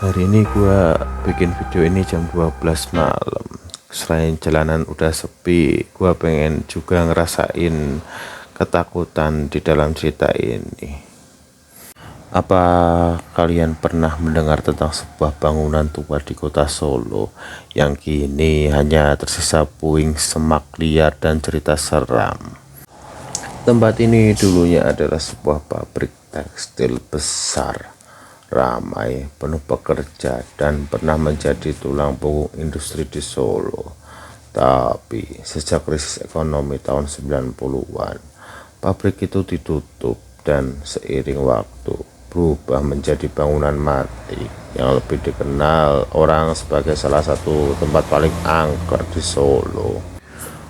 Hari ini gua bikin video ini jam 12 malam. Selain jalanan udah sepi, gua pengen juga ngerasain ketakutan di dalam cerita ini. Apa kalian pernah mendengar tentang sebuah bangunan tua di kota Solo yang kini hanya tersisa puing semak liar dan cerita seram? Tempat ini dulunya adalah sebuah pabrik tekstil besar, ramai, penuh pekerja, dan pernah menjadi tulang punggung industri di Solo. Tapi sejak krisis ekonomi tahun 90-an, pabrik itu ditutup dan seiring waktu berubah menjadi bangunan mati yang lebih dikenal orang sebagai salah satu tempat paling angker di Solo.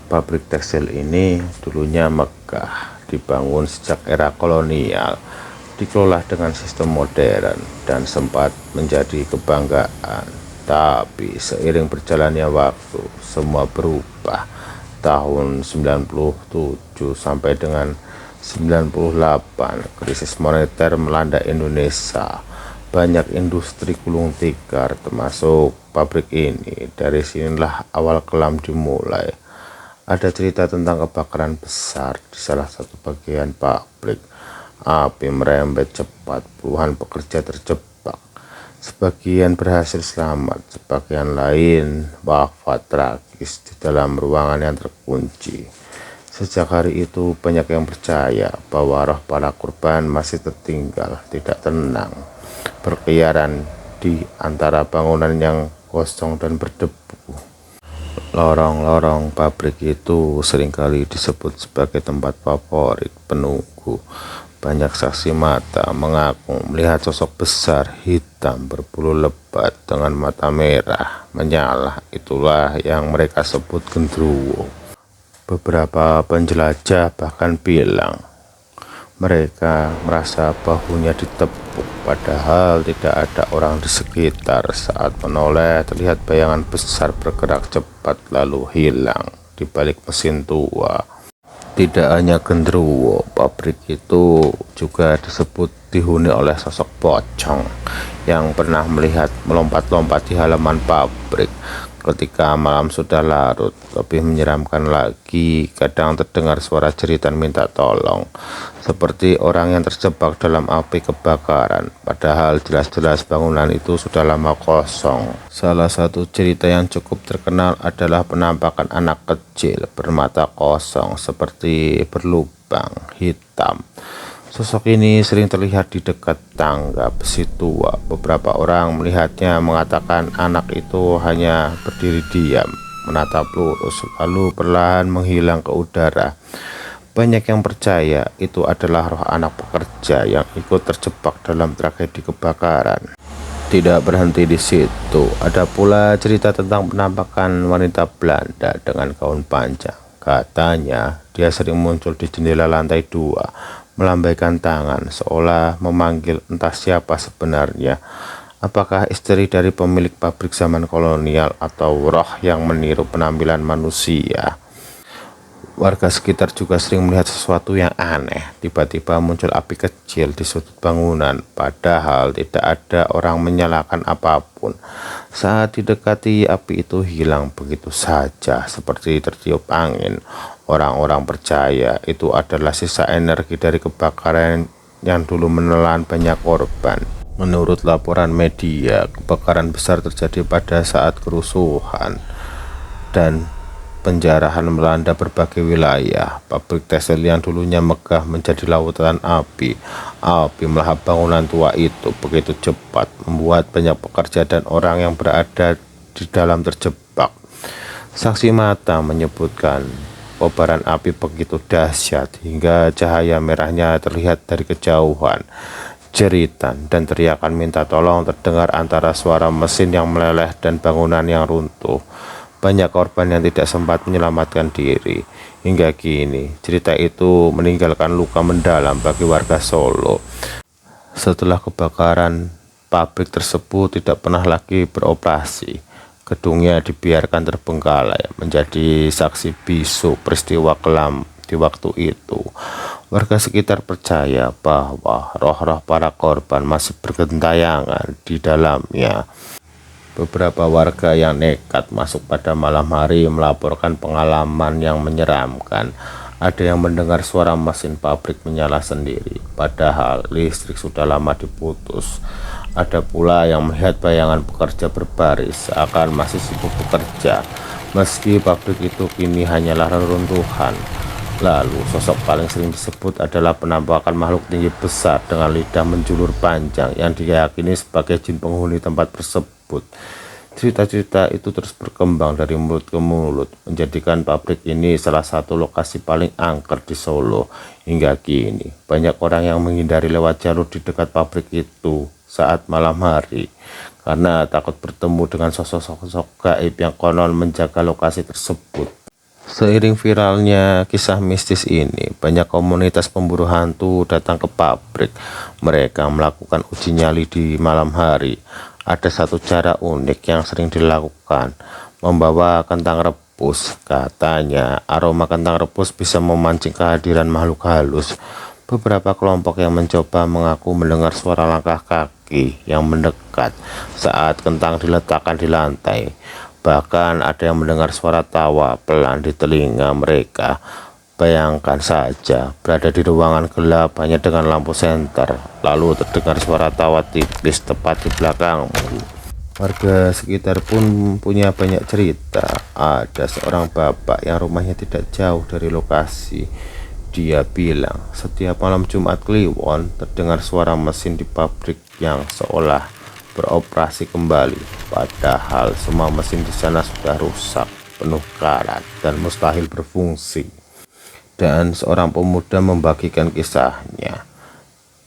Pabrik tekstil ini dulunya megah, dibangun sejak era kolonial, dikelola dengan sistem modern dan sempat menjadi kebanggaan. Tapi seiring berjalannya waktu, semua berubah. Tahun 97 sampai dengan 98, krisis moneter melanda Indonesia. Banyak industri gulung tikar termasuk pabrik ini. Dari sinilah awal kelam dimulai. Ada cerita tentang kebakaran besar di salah satu bagian pabrik. Api merembet cepat, puluhan pekerja terjebak. Sebagian berhasil selamat, sebagian lain wafat tragis di dalam ruangan yang terkunci. Sejak hari itu banyak yang percaya bahwa roh para korban masih tertinggal, tidak tenang, berkeliaran di antara bangunan yang kosong dan berdebu. Lorong-lorong pabrik itu seringkali disebut sebagai tempat favorit penunggu. Banyak saksi mata mengaku melihat sosok besar hitam berbulu lebat dengan mata merah menyala. Itulah yang mereka sebut genderuwo. Beberapa penjelajah bahkan bilang mereka merasa bahunya ditepuk, padahal tidak ada orang di sekitar. Saat menoleh, terlihat bayangan besar bergerak cepat lalu hilang di balik mesin tua. Tidak hanya genderuwo, pabrik itu juga disebut dihuni oleh sosok pocong yang pernah melihat melompat-lompat di halaman pabrik. Ketika malam sudah larut, lebih menyeramkan lagi, kadang terdengar suara jeritan minta tolong, seperti orang yang terjebak dalam api kebakaran, padahal jelas-jelas bangunan itu sudah lama kosong. Salah satu cerita yang cukup terkenal adalah penampakan anak kecil bermata kosong seperti berlubang hitam. Sosok ini sering terlihat di dekat tangga besi tua. Beberapa orang melihatnya mengatakan anak itu hanya berdiri diam, menatap lurus, lalu perlahan menghilang ke udara. Banyak yang percaya itu adalah roh anak pekerja yang ikut terjebak dalam tragedi kebakaran. Tidak berhenti di situ, ada pula cerita tentang penampakan wanita Belanda dengan gaun panjang. Katanya dia sering muncul di jendela lantai 2, melambaikan tangan seolah memanggil entah siapa sebenarnya. Apakah istri dari pemilik pabrik zaman kolonial atau roh yang meniru penampilan manusia? Warga sekitar juga sering melihat sesuatu yang aneh. Tiba-tiba muncul api kecil di sudut bangunan, padahal tidak ada orang menyalakan apapun. Saat didekati, api itu hilang begitu saja, seperti tertiup angin. Orang-orang percaya itu adalah sisa energi dari kebakaran yang dulu menelan banyak korban. Menurut laporan media, kebakaran besar terjadi pada saat kerusuhan dan penjarahan melanda berbagai wilayah. Pabrik tekstil yang dulunya megah menjadi lautan api. Api melahap bangunan tua itu begitu cepat, membuat banyak pekerja dan orang yang berada di dalam terjebak. Saksi mata menyebutkan kobaran api begitu dahsyat hingga cahaya merahnya terlihat dari kejauhan. Jeritan dan teriakan minta tolong terdengar antara suara mesin yang meleleh dan bangunan yang runtuh. Banyak korban yang tidak sempat menyelamatkan diri. Hingga kini, cerita itu meninggalkan luka mendalam bagi warga Solo. Setelah kebakaran, pabrik tersebut tidak pernah lagi beroperasi. Gedungnya dibiarkan terbengkalai, menjadi saksi bisu peristiwa kelam Di waktu itu, warga sekitar percaya bahwa roh-roh para korban masih bergentayangan di dalamnya. Beberapa warga yang nekat masuk pada malam hari melaporkan pengalaman yang menyeramkan. Ada yang mendengar suara mesin pabrik menyala sendiri, padahal listrik sudah lama diputus. Ada pula yang melihat bayangan pekerja berbaris seakan masih sibuk bekerja, meski pabrik itu kini hanyalah reruntuhan. Lalu, sosok paling sering disebut adalah penampakan makhluk tinggi besar dengan lidah menjulur panjang yang diyakini sebagai jin penghuni tempat tersebut. Cerita-cerita itu terus berkembang dari mulut ke mulut, menjadikan pabrik ini salah satu lokasi paling angker di Solo. Hingga kini, banyak orang yang menghindari lewat jalur di dekat pabrik itu saat malam hari, karena takut bertemu dengan sosok-sosok gaib yang konon menjaga lokasi tersebut. Seiring viralnya kisah mistis ini, banyak komunitas pemburu hantu datang ke pabrik. Mereka melakukan uji nyali di malam hari. Ada satu cara unik yang sering dilakukan, membawa kentang rebus. Katanya aroma kentang rebus bisa memancing kehadiran makhluk halus. Beberapa kelompok yang mencoba mengaku mendengar suara langkah kaki yang mendekat saat kentang diletakkan di lantai. Bahkan ada yang mendengar suara tawa pelan di telinga mereka. Bayangkan saja berada di ruangan gelap hanya dengan lampu senter, lalu terdengar suara tawa tipis tepat di belakangmu. Warga sekitar pun punya banyak cerita. Ada seorang bapak yang rumahnya tidak jauh dari lokasi. Dia bilang setiap malam Jumat Kliwon terdengar suara mesin di pabrik yang seolah beroperasi kembali, padahal semua mesin di sana sudah rusak, penuh karat, dan mustahil berfungsi. Dan seorang pemuda membagikan kisahnya.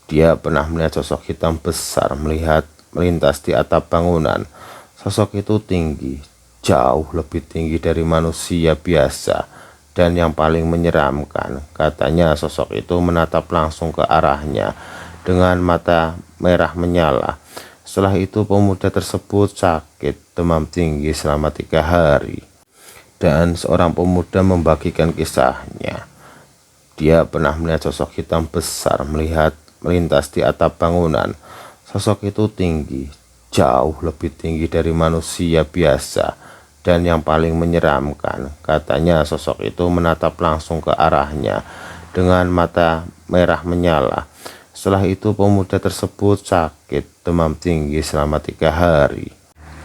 Dia pernah melihat sosok hitam besar melintas di atap bangunan. Sosok itu tinggi, jauh lebih tinggi dari manusia biasa, dan yang paling menyeramkan, katanya sosok itu menatap langsung ke arahnya dengan mata merah menyala. Setelah itu pemuda tersebut sakit demam tinggi selama 3 hari. Dan seorang pemuda membagikan kisahnya. Dia pernah melihat sosok hitam besar melintas di atap bangunan. Sosok itu tinggi, jauh lebih tinggi dari manusia biasa, dan yang paling menyeramkan, katanya sosok itu menatap langsung ke arahnya dengan mata merah menyala. Setelah itu pemuda tersebut sakit demam tinggi selama 3 hari.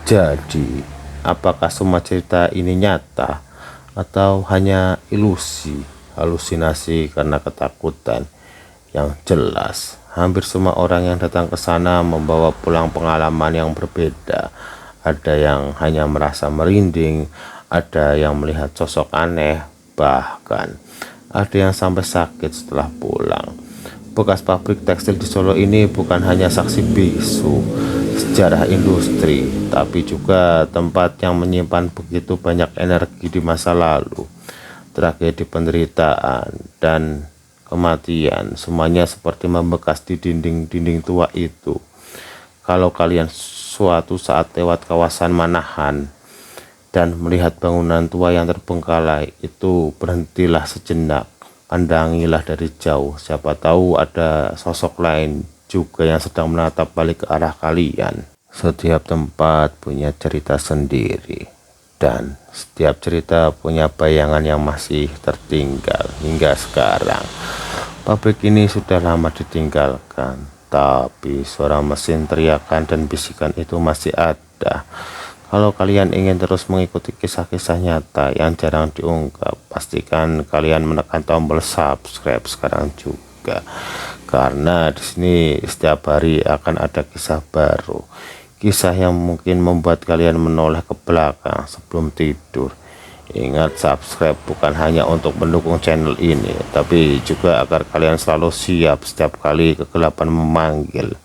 Jadi, apakah semua cerita ini nyata atau hanya ilusi, halusinasi karena ketakutan? Yang jelas, hampir semua orang yang datang ke sana membawa pulang pengalaman yang berbeda. Ada yang hanya merasa merinding, ada yang melihat sosok aneh, bahkan ada yang sampai sakit setelah pulang. Bekas pabrik tekstil di Solo ini bukan hanya saksi bisu sejarah industri, tapi juga tempat yang menyimpan begitu banyak energi di masa lalu. Tragedi penderitaan dan kematian, semuanya seperti membekas di dinding-dinding tua itu. Kalau kalian suatu saat lewat kawasan Manahan dan melihat bangunan tua yang terbengkalai itu, berhentilah sejenak. Pandangilah dari jauh, siapa tahu ada sosok lain juga yang sedang menatap balik ke arah kalian. Setiap tempat punya cerita sendiri, dan setiap cerita punya bayangan yang masih tertinggal hingga sekarang. Pabrik ini sudah lama ditinggalkan, tapi suara mesin, teriakan, dan bisikan itu masih ada. Kalau kalian ingin terus mengikuti kisah-kisah nyata yang jarang diungkap, pastikan kalian menekan tombol subscribe sekarang juga. Karena di sini setiap hari akan ada kisah baru, kisah yang mungkin membuat kalian menoleh ke belakang sebelum tidur. Ingat, subscribe bukan hanya untuk mendukung channel ini, tapi juga agar kalian selalu siap setiap kali kegelapan memanggil.